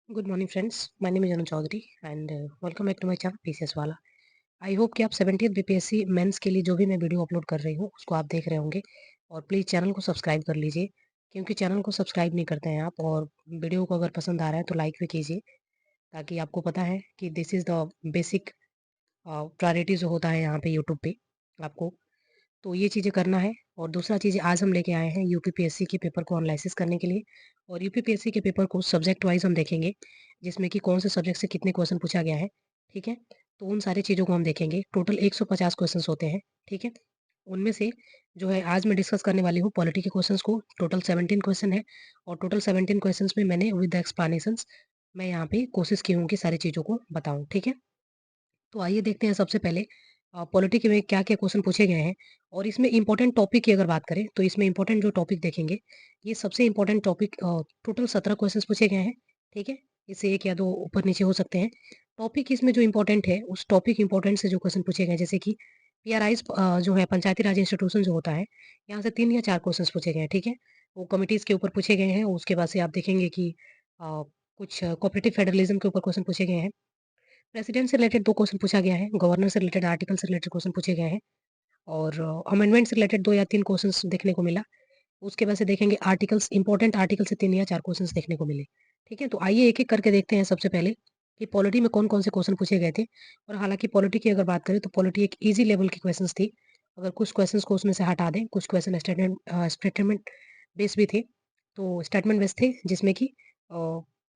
Good morning friends, my name is Anu Chaudhary and welcome back to my channel PCS वाला। I hope कि आप 70th BPSC mains के लिए जो भी मैं वीडियो अपलोड कर रही हूँ उसको आप देख रहे होंगे। और प्लीज़ चैनल को सब्सक्राइब कर लीजिए, क्योंकि चैनल को सब्सक्राइब नहीं करते हैं आप। और वीडियो को अगर पसंद आ रहा है तो लाइक भी कीजिए, ताकि आपको पता है कि this is the basic priority जो होता है यहाँ पे यूट्यूब पे आपको। तो ये चीज़ें करना है। और दूसरा चीज़, आज हम लेके आए हैं यूपीपीएससी के पेपर को एनालिसिस करने के लिए। और यूपीपीएससी के पेपर को सब्जेक्ट वाइज हम देखेंगे, जिसमें कि कौन से सब्जेक्ट से कितने क्वेश्चन पूछा गया है। ठीक है, तो उन सारी चीज़ों को हम देखेंगे। टोटल 150 क्वेश्चंस होते हैं। ठीक है, उनमें से जो है आज मैं डिस्कस करने वाली हूँ पॉलिटी के क्वेश्चंस को। टोटल 17 क्वेश्चन है, और टोटल 17 क्वेश्चंस में मैंने विद द एक्सप्लेनेशंस मैं यहाँ पे कोशिश की हूँ कि सारी चीज़ों को बताऊँ। ठीक है, तो आइए देखते हैं सबसे पहले पॉलिटी के में क्या-क्या क्वेश्चन पूछे गए हैं। और इसमें इम्पोर्टेंट टॉपिक की अगर बात करें तो इसमें इम्पोर्टेंट जो टॉपिक देखेंगे, ये सबसे इम्पोर्टेंट टॉपिक टोटल 17 क्वेश्चंस पूछे गए हैं। ठीक है, इससे 1 या 2 ऊपर-नीचे हो सकते हैं। टॉपिक इसमें जो इम्पोर्टेंट है, उस टॉपिक इम्पोर्टेंट से जो क्वेश्चन पूछे गए हैं, जैसे कि पीआरआईज़ जो है पंचायती राज इंस्टीट्यूशन जो होता है, यहाँ से 3 या 4 क्वेश्चंस पूछे गए हैं। ठीक है, वो कमिटीज़ के ऊपर पूछे गए हैं। उसके बाद से आप देखेंगे कि कुछ कोऑपरेटिव फेडरलिज्म के ऊपर क्वेश्चन पूछे गए हैं। प्रेसिडेंट से रिलेटेड 2 क्वेश्चन पूछा गया है, गवर्नर से रिलेटेड, आर्टिकल से रिलेटेड क्वेश्चन पूछे गए हैं। और अमेंडमेंट से रिलेटेड 2 या 3 क्वेश्चंस देखने को मिला। उसके बाद से देखेंगे आर्टिकल्स, इम्पोर्टेंट आर्टिकल से 3 या 4 क्वेश्चंस देखने को मिले। ठीक है, तो आइए एक-एक करके देखते हैं सबसे पहले कि पॉलिटी में कौन-कौन से क्वेश्चन पूछे गए थे। और हालाँकि पॉलिटी की अगर बात करें तो पॉलिटी एक ईज़ी लेवल की क्वेश्चंस थी। अगर कुछ क्वेश्चंस को उसमें से हटा दें, कुछ क्वेश्चन स्टेटमेंट बेस्ड भी थे। तो स्टेटमेंट बेस्ड थे, जिसमें कि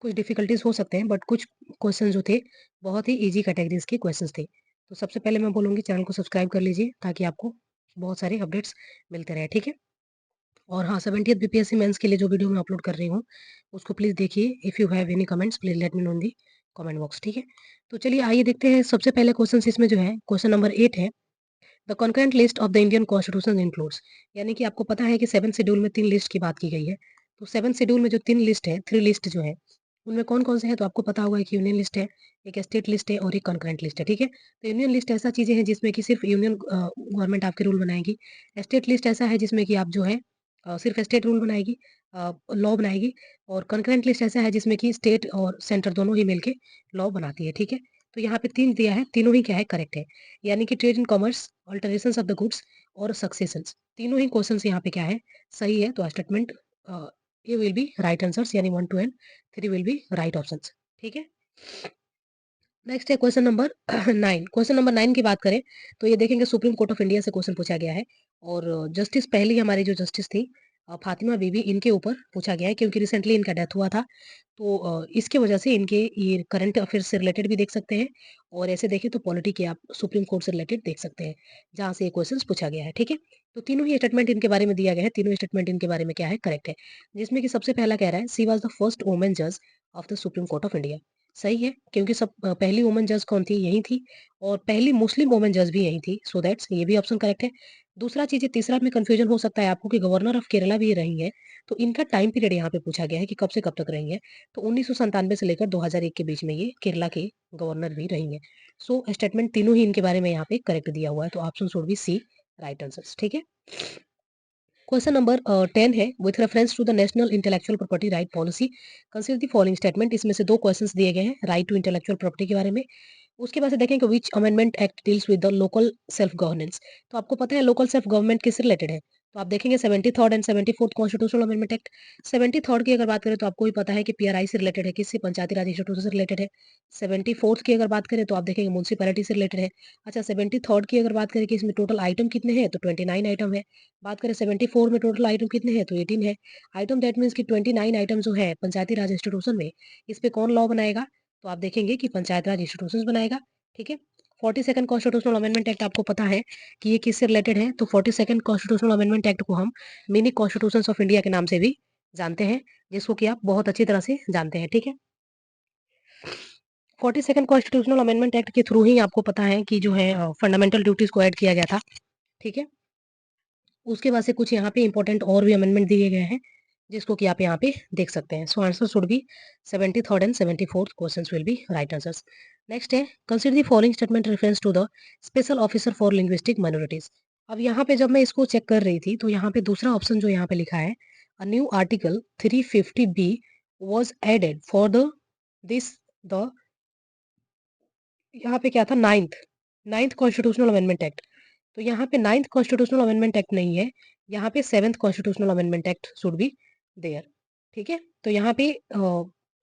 कुछ डिफिकल्टीज़ हो सकते हैं, बट कुछ क्वेश्चन जो थे बहुत ही ईज़ी कैटेगरीज़ के क्वेश्चंस थे। तो सबसे पहले मैं बोलूँगी चैनल को सब्सक्राइब कर लीजिए, ताकि आपको बहुत सारे अपडेट्स मिलते रहें। ठीक है? और हाँ, 70th बीपीएससी मेंस के लिए जो वीडियो मैं अपलोड कर रही हूँ, उसको प्लीज़ देखिए। If you have any comments please let me know in the comment box. ठीक है? तो चलिए आइए देखते हैं सबसे पहले क्वेश्चंस इसमें जो है, क्वेश्चन नंबर 8 है, the concurrent list of the Indian constitution includes. यानी कि आपको पता है कि 7th शेड्यूल में 3 लिस्ट की बात की गई है। तो 7th शेड्यूल में जो 3 लिस्ट है, 3 लिस्ट जो है, उनमें कौन-कौन से हैं? तो आपको पता होगा कि यूनियन लिस्ट है, एक स्टेट लिस्ट है और एक कंकरेंट लिस्ट है। ठीक है? तो यूनियन लिस्ट ऐसा चीज़ें हैं जिसमें कि सिर्फ़ यूनियन गवर्नमेंट आपके रूल बनाएगी। स्टेट लिस्ट ऐसा है जिसमें कि आप जो है सिर्फ़ स्टेट रूल बनाएगी, लॉ बनाएगी। और कंकरेंट लिस्ट ऐसा है जिसमें कि स्टेट और सेंटर दोनों ही मिलके लॉ बनाती है। ठीक है? तो यहाँ पे 3 दिया है, तीनों ही क्या है? करेक्ट है। यानी कि trade and commerce, alterations of the goods और सक्सेशंस, तीनों ही क्वेश्चंस यहाँ पे क्या है? सही है। तो स्टेटमेंट ये विल बी राइट आंसर्स, यानी 1 two and 3 will be right options. ठीक है? नेक्स्ट है क्वेश्चन नंबर 9। क्वेश्चन नंबर 9 की बात करें तो ये देखेंगे सुप्रीम कोर्ट ऑफ इंडिया से क्वेश्चन पूछा गया है। और जस्टिस पहली हमारी जो जस्टिस थी फातिमा बीबी, इनके ऊपर पूछा गया है, क्योंकि रिसेंटली इनका डेथ हुआ था। तो इसकी वजह से इनके ये करंट अफेयर्स से रिलेटेड भी देख सकते हैं, और ऐसे देखें तो पॉलिटी के आप सुप्रीम कोर्ट से रिलेटेड देख सकते हैं, जहाँ से ये क्वेश्चन पूछा गया है। ठीक है, तो तीनों ही स्टेटमेंट इनके बारे में दिया गया है, तीनों स्टेटमेंट इनके बारे में क्या है? करेक्ट है। जिसमें कि सबसे पहला कह रहा है सी वॉज द फर्स्ट वुमेन जज of the supreme court of India. सही है, क्योंकि पहली वुमन जज कौन थी? यही थी। और पहली मुस्लिम वुमन जज भी यही थी। सो दैट्स ये भी ऑप्शन करेक्ट है। दूसरा चीज़, तीसरा में कन्फ्यूजन हो सकता है आपको कि गवर्नर ऑफ केरला भी ये रही हैं। तो इनका टाइम पीरियड यहाँ पे पूछा गया है कि कब से कब तक रही हैं। तो 1997 से लेकर 2001 के बीच में ये केरला के गवर्नर भी रही हैं। सो स्टेटमेंट तीनों ही इनके बारे में यहाँ पे करेक्ट दिया हुआ है। तो option should be C right answers. ठीक है? क्वेश्चन नंबर 10 है, with reference to the national intellectual property right policy consider the following statement. इसमें से 2 क्वेश्चंस दिए गए हैं राइट टू इंटेलेक्चुअल प्रॉपर्टी के बारे में। उसके बाद से देखें कि which amendment act deals with the local self governance. तो आपको पता है लोकल सेल्फ गवर्नमेंट किससे रिलेटेड है? तो आप देखेंगे 73rd and 74th constitutional amendment act. 73rd की अगर बात करें तो आपको भी पता है कि पीआरआई से रिलेटेड है, किससे? पंचायती राज इंस्टीट्यूशन से रिलेटेड है। 74th की अगर बात करें तो आप देखेंगे म्युनिसिपैलिटी से रिलेटेड है। अच्छा, 73rd की अगर बात करें कि इसमें टोटल आइटम कितने हैं, तो 29 आइटम है। बात करें 74 में टोटल आइटम कितने हैं, तो 18 है। आइटम दैट मीन्स कि 29 आइटम जो है पंचायती राज इंस्टीट्यूशन में, इस पे कौन लॉ बनाएगा? तो आप देखेंगे कि पंचायत राज इंस्टीट्यूशंस बनाएगा। ठीक है? 42nd कॉन्स्टिट्यूशनल अमेंडमेंट एक्ट आपको पता है कि ये किससे रिलेटेड है? तो 42nd कॉन्स्टिट्यूशनल अमेंडमेंट एक्ट को हम मिनी कॉन्स्टिट्यूशंस ऑफ इंडिया के नाम से भी जानते हैं, जिसको कि आप बहुत अच्छी तरह से जानते हैं। ठीक है? 42nd कॉन्स्टिट्यूशनल अमेंडमेंट एक्ट के थ्रू ही आपको पता है कि जो है फंडामेंटल ड्यूटीज को ऐड किया गया था। ठीक है? उसके बाद से कुछ यहाँ पे इंपॉर्टेंट और भी अमेंडमेंट दिए गए हैं, जिसको कि आप यहाँ पे देख सकते हैं। So answer should be 73rd and 74th questions will be right answers. Next है, consider the following statement reference to the special officer for linguistic minorities. अब यहाँ पे जब मैं इसको चेक कर रही थी तो यहाँ पे दूसरा ऑप्शन जो यहाँ पे लिखा है, a new article 350 B was added for the this the यहाँ पे क्या था, नाइन्थ कॉन्स्टिट्यूशनल अमेंडमेंट एक्ट। तो यहाँ पे नाइन्थ कॉन्स्टिट्यूशनल अमेंडमेंट एक्ट नहीं है, यहाँ पे seventh constitutional amendment act should be there. ठीक है, तो यहाँ पे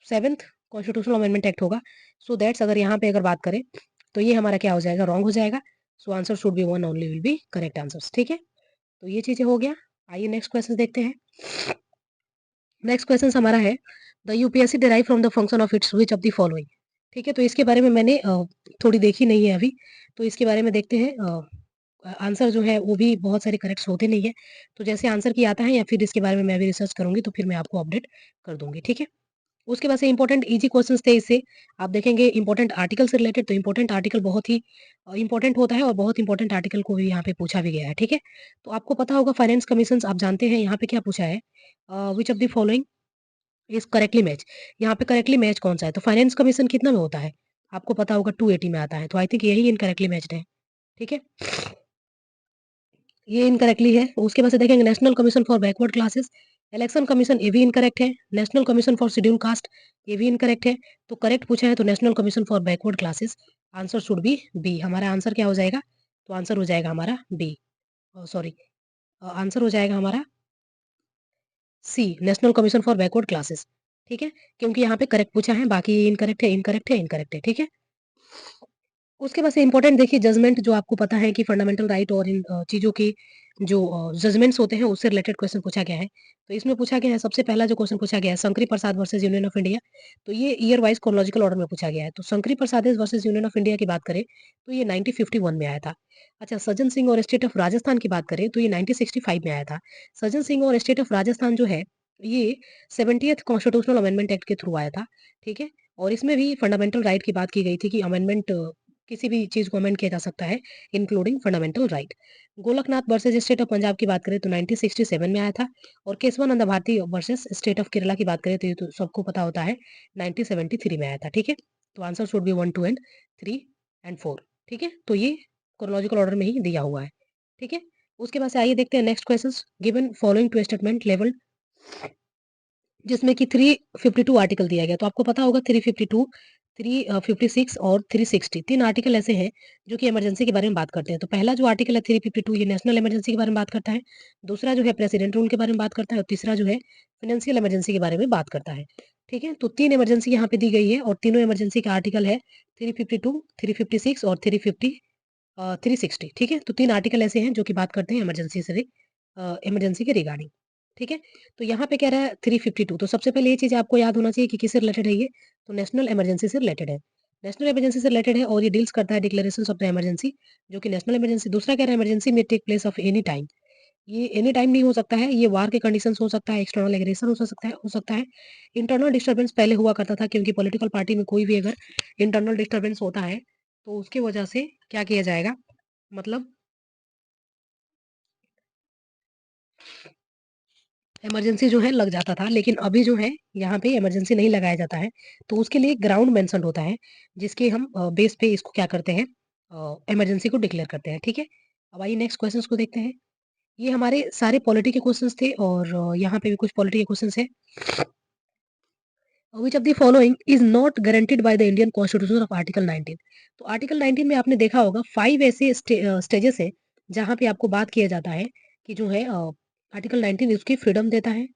सेवेंथ कॉन्स्टिट्यूशनल अमेंडमेंट एक्ट होगा। सो दैट्स अगर यहाँ पे अगर बात करें तो ये हमारा क्या हो जाएगा, रॉन्ग हो जाएगा। सो answer should B one only will be correct answers. ठीक है, तो ये चीजें हो गया। आइए नेक्स्ट क्वेश्चन देखते हैं। नेक्स्ट क्वेश्चन हमारा है, the UPSC derive from the function of its which of the following. ठीक है, तो इसके बारे में मैंने थोड़ी देखी नहीं है अभी, तो इसके बारे में देखते हैं। आंसर जो है वो भी बहुत सारे करेक्ट होते नहीं है, तो जैसे आंसर की आता है या फिर इसके बारे में मैं भी रिसर्च करूंगी तो फिर मैं आपको अपडेट कर दूंगी। ठीक है, उसके बाद से इंपॉर्टेंट इजी क्वेश्चंस थे इससे। आप देखेंगे इंपॉर्टेंट आर्टिकल से रिलेटेड, तो इंपॉर्टेंट आर्टिकल बहुत ही इंपॉर्टेंट होता है और बहुत इंपॉर्टेंट आर्टिकल को भी यहाँ पे पूछा भी गया है। ठीक है, तो आपको पता होगा फाइनेंस कमीशन, आप जानते हैं यहाँ पे क्या पूछा है, which of the following is correctly match. यहाँ पे करेक्टली मैच कौन सा है, तो फाइनेंस कमीशन कितना में होता है, आपको पता होगा 280 में आता है, तो आई थिंक यही इनकरेक्टली मैच्ड है। ठीक है, ये इनकरेक्टली है। उसके बाद से देखेंगे national commission for backward classes, election commission, ये भी इनकरेक्ट है। National commission for schedule caste, ये भी इनकरेक्ट है। तो करेक्ट पूछा है तो national commission for backward classes, answer should be B. हमारा आंसर क्या हो जाएगा, तो आंसर हो जाएगा हमारा बी, सॉरी, आंसर हो जाएगा हमारा C, national commission for backward classes. ठीक है, क्योंकि यहाँ पे करेक्ट पूछा है, बाकी इनकरेक्ट है, इनकरेक्ट है, इनकरेक्ट है। ठीक है, उसके बाद से इंपॉर्टेंट देखिए जजमेंट, जो आपको पता है कि फंडामेंटल राइट और इन चीज़ों की जो जजमेंट्स होते हैं उससे रिलेटेड क्वेश्चन पूछा गया है। तो इसमें पूछा गया है, सबसे पहला जो क्वेश्चन पूछा गया है, शंकरी प्रसाद वर्सेस यूनियन ऑफ इंडिया। तो ये ईयर वाइज क्रोनोलॉजिकल ऑर्डर में पूछा गया है। तो शंकरी प्रसाद वर्सेस यूनियन ऑफ इंडिया की बात करें तो ये 1951 में आया था। अच्छा, सज्जन सिंह और स्टेट ऑफ राजस्थान की बात करें तो ये 1965 में आया था। सज्जन सिंह और स्टेट ऑफ राजस्थान जो है ये 70th कॉन्स्टिट्यूशनल अमेंडमेंट एक्ट के थ्रू आया था। ठीक है, और इसमें भी फंडामेंटल राइट की बात की गई थी कि अमेंडमेंट किसी भी चीज को अमेंड किया जा सकता है, including fundamental right. Golaknath versus state of Punjab की बात करें तो 1967 में आया था। और Kesavananda Bharati versus state of Kerala की बात करें तो ये तो सबको पता होता है 1973 में आया था। ठीक है, तो answer should B 1 2 and 3 and 4। ठीक है, तो ये क्रोनोलॉजिकल ऑर्डर में ही दिया हुआ है। ठीक है, उसके बाद से आइए देखते हैं next question. Given following two statement लेवल, जिसमें कि 352 आर्टिकल दिया गया। तो आपको पता होगा 352, 356 और 360 तीन आर्टिकल ऐसे हैं जो कि इमरजेंसी के बारे में बात करते हैं। तो पहला जो आर्टिकल है 352, ये नेशनल इमरजेंसी के बारे में बात करता है। दूसरा जो है प्रेसिडेंट रूल के बारे में बात करता है और तीसरा जो है फाइनेंशियल इमरजेंसी के बारे में बात करता है। ठीक है, तो तीन इमरजेंसी यहाँ पे दी गई है और तीनों इमरजेंसी का आर्टिकल है 352, 356 और 360। ठीक है, तो तीन आर्टिकल ऐसे हैं जो कि बात करते हैं इमरजेंसी से, इमरजेंसी के रिगार्डिंग। ठीक है, तो यहाँ पे कह रहा है 352, तो सबसे पहले ये चीज़ आपको याद होना चाहिए कि किससे रिलेटेड है ये, तो नेशनल इमरजेंसी से रिलेटेड है। नेशनल इमरजेंसी से रिलेटेड है और ये डील्स करता है डिक्लेरेशंस ऑफ द इमरजेंसी, जो कि नेशनल इमरजेंसी। दूसरा कह रहा है इमरजेंसी में take place of any time, ये एनी टाइम नहीं हो सकता है, ये वार के कंडीशंस हो सकता है, एक्सटर्नल एग्रेशन हो सकता है, इंटरनल डिस्टर्बेंस पहले हुआ करता था, क्योंकि पॉलिटिकल पार्टी में कोई भी अगर इंटरनल डिस्टर्बेंस होता है तो उसकी वजह से क्या किया जाएगा, मतलब इमरजेंसी जो है लग जाता था। लेकिन अभी जो है यहाँ पे इमरजेंसी नहीं लगाया जाता है, तो उसके लिए ग्राउंड मेंशन होता है जिसके हम बेस पे इसको क्या करते हैं, इमरजेंसी को डिक्लेयर करते हैं। ठीक है, अब आइए नेक्स्ट क्वेश्चंस को देखते हैं। ये हमारे सारे पॉलिटी के क्वेश्चंस थे और यहाँ पे भी कुछ पॉलिटी के क्वेश्चंस है। Which of the following is not guaranteed by the Indian constitution of article 19। तो आर्टिकल 19 में आपने देखा होगा 5 ऐसे स्टेजेस है जहाँ पे आपको बात किया जाता है कि जो है आर्टिकल 19 उसकी फ्रीडम देता है,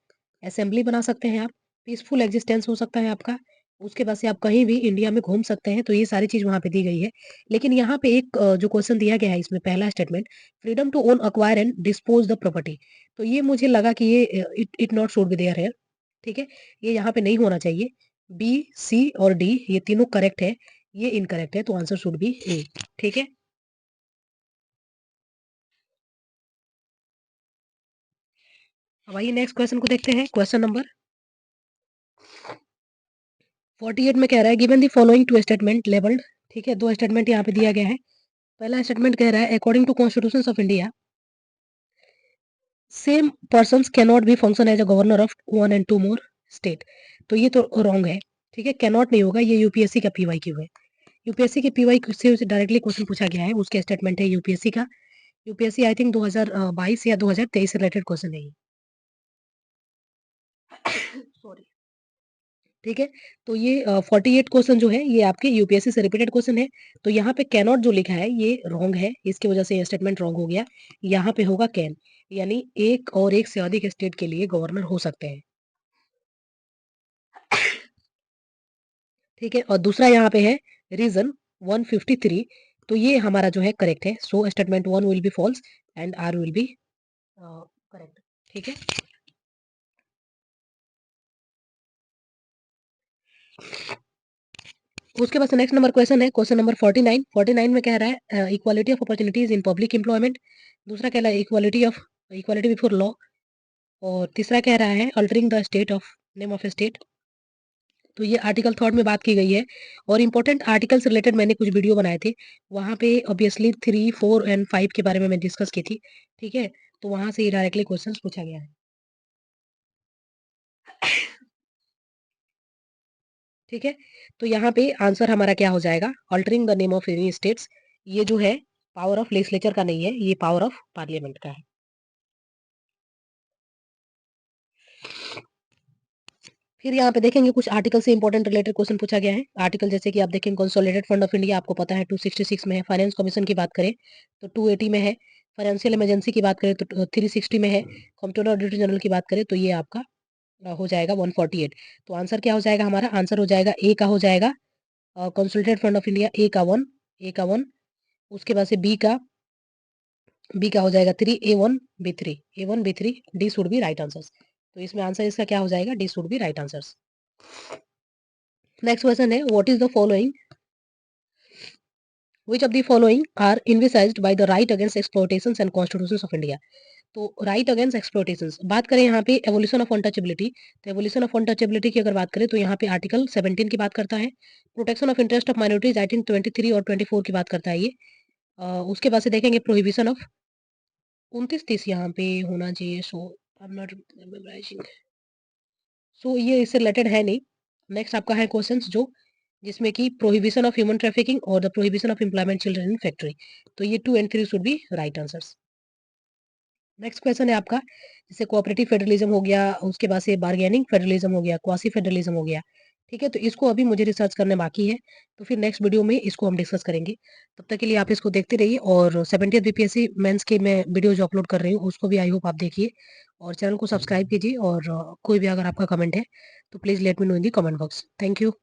असेंबली बना सकते हैं आप, पीसफुल एग्जिस्टेंस हो सकता है आपका, उसके बाद से आप कहीं भी इंडिया में घूम सकते हैं, तो ये सारी चीज वहां पे दी गई है। लेकिन यहाँ पे एक जो क्वेश्चन दिया गया है इसमें पहला statement, freedom to own acquire and dispose the property, तो ये मुझे लगा कि ये it not should be there है। ठीक है, ये यहाँ पे नहीं होना चाहिए। बी, सी और डी ये तीनों करेक्ट है, ये इनकरेक्ट है, तो आंसर शुड बी ए। ठीक है, अब आइए नेक्स्ट क्वेश्चन को देखते हैं। क्वेश्चन नंबर 48 में कह रहा है given the following two statement labelled. ठीक है, दो स्टेटमेंट यहाँ पे दिया गया है। पहला स्टेटमेंट कह रहा है according to constitution of India same persons can not be function as a governor of one and two more state, तो ये तो रॉन्ग है। ठीक है, कैन नॉट नहीं होगा, ये यूपीएससी का पीवाईक्यू है। यूपीएससी के पीवाईक्यू से डायरेक्टली क्वेश्चन पूछा गया है, उसके स्टेटमेंट है यूपीएससी का। यूपीएससी आई थिंक 2022 या 2023 से रिलेटेड क्वेश्चन है ये। सॉरी। ठीक है? तो ये 48 क्वेश्चन जो है ये आपके यूपीएससी से रिपीटेड क्वेश्चन है। तो यहाँ पे कैन नॉट जो लिखा है ये रॉन्ग है, इसकी वजह से ये स्टेटमेंट रॉन्ग हो गया। यहाँ पे होगा कैन, यानी एक और एक से अधिक स्टेट के लिए गवर्नर हो सकते हैं। ठीक है? और दूसरा यहाँ पे है रीजन 153, तो ये हमारा जो है करेक्ट है। So statement 1 will be false and are will be correct. ठीक है? उसके बाद से नेक्स्ट नंबर क्वेश्चन है क्वेश्चन नंबर 49। 49 में कह रहा है equality of opportunities in public employment. दूसरा कह रहा है इक्वालिटी बिफोर लॉ। और तीसरा कह रहा है altering the state of name of A state. तो ये आर्टिकल थर्ड में बात की गई है। और इंपॉर्टेंट आर्टिकल से रिलेटेड मैंने कुछ वीडियो बनाए थे, वहाँ पे ऑब्वियसली 3, 4 एंड 5 के बारे में मैं डिस्कस की थी। ठीक है? तो वहाँ से ये डायरेक्टली क्वेश्चन पूछा गया है। ठीक है? तो यहाँ पे आंसर हमारा क्या हो जाएगा, altering the name of any states. ये जो है पावर ऑफ लेजिस्लेचर का नहीं है, ये पावर ऑफ पार्लियामेंट का है। फिर यहाँ पे देखेंगे कुछ आर्टिकल से इंपॉर्टेंट रिलेटेड क्वेश्चन पूछा गया है। आर्टिकल जैसे कि आप देखेंगे कंसोलिडेटेड फंड ऑफ इंडिया आपको पता है 266 में है। फाइनेंस कमीशन की बात करें तो 280 में है। फाइनेंशियल इमरजेंसी की बात करें तो 360 में है। कंप्ट्रोलर ऑडिटर जनरल की बात करें तो ये आपका हो जाएगा 148। तो आंसर क्या हो जाएगा, हमारा आंसर हो जाएगा ए का हो जाएगा कंसोलिडेटेड फंड ऑफ इंडिया ए का 1, ए का 1। उसके बाद से बी का हो जाएगा 3, A 1 B 3 D should be right answers. तो इसमें आंसर इसका क्या हो जाएगा, D should be right answers. Next question है what is the following, which of the following are envisaged by the right against exploitations and constitutions of India। तो right against एक्सप्लोटेशंस बात करें यहाँ पे एवोल्यूशन ऑफ अनटचेबिलिटी। तो evolution of untouchability की अगर बात करें तो यहाँ पे आर्टिकल 17 की बात करता है। Protection of interest of minorities 1923 और 24 की बात करता है ये। उसके बाद से देखेंगे प्रोहिबिशन ऑफ 29-30 यहाँ पे होना चाहिए। सो आई एम नॉट मेमोराइजिंग, सो ये इससे रिलेटेड है नहीं। नेक्स्ट आपका है क्वेश्चंस जो जिसमें कि प्रोहिबिशन ऑफ ह्यूमन ट्रैफिकिंग और the prohibition of employment children in factory. तो ये 2 and 3 should be right answers. Next question है आपका जैसे कोऑपरेटिव फेडरलिज्म हो गया, उसके बाद से बार्गेनिंग फेडरलिज्म हो गया, क्वासी फेडरलिज्म हो गया। ठीक है? तो इसको अभी मुझे रिसर्च करने बाकी है, तो फिर नेक्स्ट वीडियो में इसको हम डिस्कस करेंगे। तब तक के लिए आप इसको देखते रहिए और 70th बीपीएससी मेंस के मैं वीडियो जो अपलोड कर रही हूँ उसको भी आई होप आप देखिए और चैनल को सब्सक्राइब कीजिए। और कोई भी अगर आपका कमेंट है तो please let me know in the comment box. Thank you.